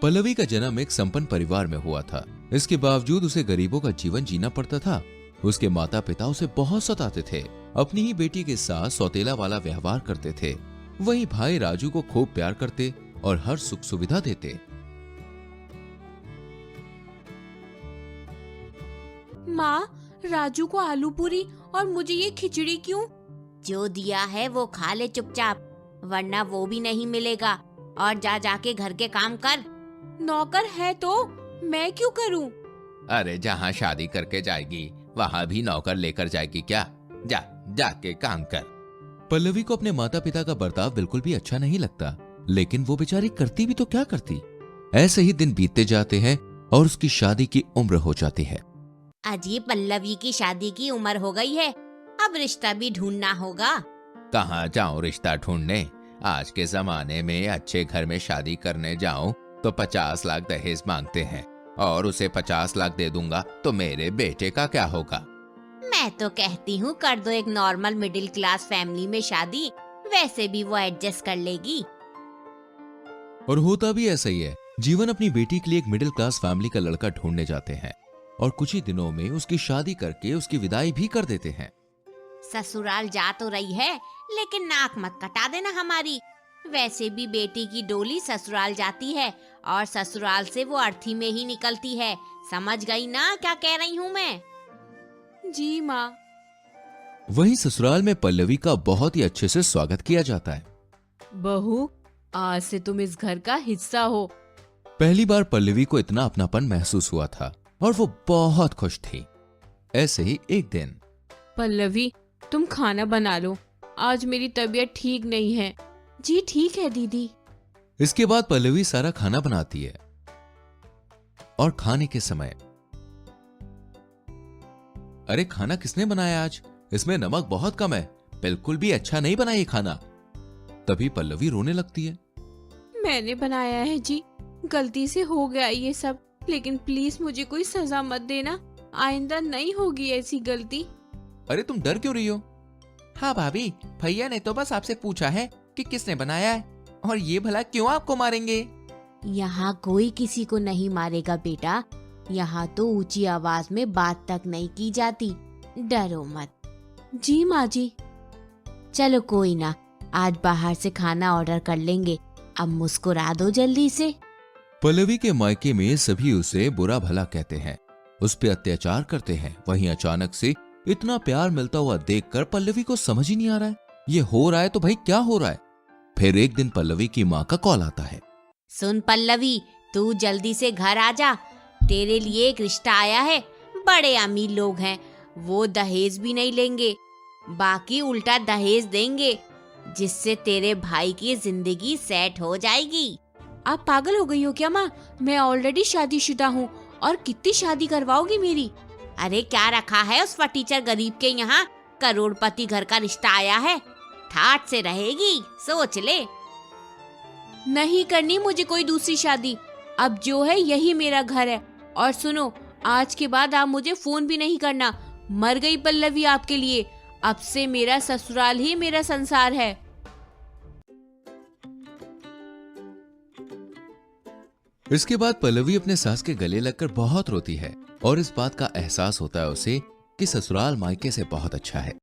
पल्लवी का जन्म एक संपन्न परिवार में हुआ था। इसके बावजूद उसे गरीबों का जीवन जीना पड़ता था। उसके माता पिता उसे बहुत सताते थे, अपनी ही बेटी के साथ सौतेला वाला व्यवहार करते थे। वहीं भाई राजू को खूब प्यार करते और हर सुख सुविधा देते। माँ, राजू को आलू पूरी और मुझे ये खिचड़ी क्यों? जो दिया है वो खा ले चुपचाप, वरना वो भी नहीं मिलेगा। और जा जाके घर के काम कर। नौकर है तो मैं क्यों करूं? अरे जहाँ शादी करके जाएगी वहाँ भी नौकर लेकर जाएगी क्या? जा जाके काम कर। पल्लवी को अपने माता पिता का बर्ताव बिल्कुल भी अच्छा नहीं लगता, लेकिन वो बेचारी करती भी तो क्या करती। ऐसे ही दिन बीतते जाते हैं और उसकी शादी की उम्र हो जाती है। अजी, पल्लवी की शादी की उम्र हो गई है, अब रिश्ता भी ढूंढना होगा। कहाँ जाऊं रिश्ता ढूंढने? आज के जमाने में अच्छे घर में शादी करने जाऊं तो 50 लाख दहेज मांगते हैं, और उसे 50 लाख दे दूंगा तो मेरे बेटे का क्या होगा? मैं तो कहती हूँ कर दो एक नॉर्मल मिडिल क्लास फैमिली में शादी, वैसे भी वो एडजस्ट कर लेगी। और होता भी ऐसा ही है। जीवन अपनी बेटी के लिए एक मिडिल क्लास फैमिली का लड़का ढूंढने जाते हैं और कुछ ही दिनों में उसकी शादी करके उसकी विदाई भी कर देते हैं। ससुराल जा तो रही है, लेकिन नाक मत कटा देना हमारी। वैसे भी बेटी की डोली ससुराल जाती है और ससुराल से वो अर्थी में ही निकलती है। समझ गई ना क्या कह रही हूँ मैं? जी माँ। वहीं ससुराल में पल्लवी का बहुत ही अच्छे से स्वागत किया जाता है। बहू, आज से तुम इस घर का हिस्सा हो। पहली बार पल्लवी को इतना अपनापन महसूस हुआ था और वो बहुत खुश थी। ऐसे ही एक दिन, पल्लवी, तुम खाना बना लो, आज मेरी तबीयत ठीक नहीं है। जी ठीक है दीदी। इसके बाद पल्लवी सारा खाना बनाती है और खाने के समय, अरे खाना किसने बनाया आज? इसमें नमक बहुत कम है, बिल्कुल भी अच्छा नहीं बना ये खाना। तभी पल्लवी रोने लगती है। मैंने बनाया है जी, गलती से हो गया ये सब, लेकिन प्लीज मुझे कोई सजा मत देना, आइंदा नहीं होगी ऐसी गलती। अरे तुम डर क्यों रही हो? हाँ भाभी, भैया ने तो बस आपसे पूछा है कि किसने बनाया है, और ये भला क्यों आपको मारेंगे? यहाँ कोई किसी को नहीं मारेगा बेटा, यहाँ तो ऊंची आवाज में बात तक नहीं की जाती, डरो मत। जी माँ जी। चलो कोई ना, आज बाहर से खाना ऑर्डर कर लेंगे, अब मुस्कुरा दो जल्दी से। पल्लवी के मायके में सभी उसे बुरा भला कहते हैं, उस पे अत्याचार करते हैं। वहीं अचानक से इतना प्यार मिलता हुआ देखकर पल्लवी को समझ ही नहीं आ रहा है, ये हो रहा है तो भाई क्या हो रहा है। फिर एक दिन पल्लवी की माँ का कॉल आता है। सुन पल्लवी, तू जल्दी से घर आ जा, तेरे लिए एक रिश्ता आया है। बड़े अमीर लोग हैं, वो दहेज भी नहीं लेंगे, बाकी उल्टा दहेज देंगे, जिससे तेरे भाई की जिंदगी सेट हो जाएगी। आप पागल हो गई हो क्या माँ? मैं ऑलरेडी शादीशुदा हूँ, और कितनी शादी करवाओगी मेरी? अरे क्या रखा है उस फटीचर गरीब के यहाँ? करोड़पति घर का रिश्ता आया है, ठाट से रहेगी, सोच ले। नहीं करनी मुझे कोई दूसरी शादी, अब जो है यही मेरा घर है। और सुनो, आज के बाद आप मुझे फोन भी नहीं करना। मर गई पल्लवी आपके लिए, अब से मेरा ससुराल ही मेरा संसार है। इसके बाद पल्लवी अपने सास के गले लगकर बहुत रोती है और इस बात का एहसास होता है उसे कि ससुराल मायके से बहुत अच्छा है।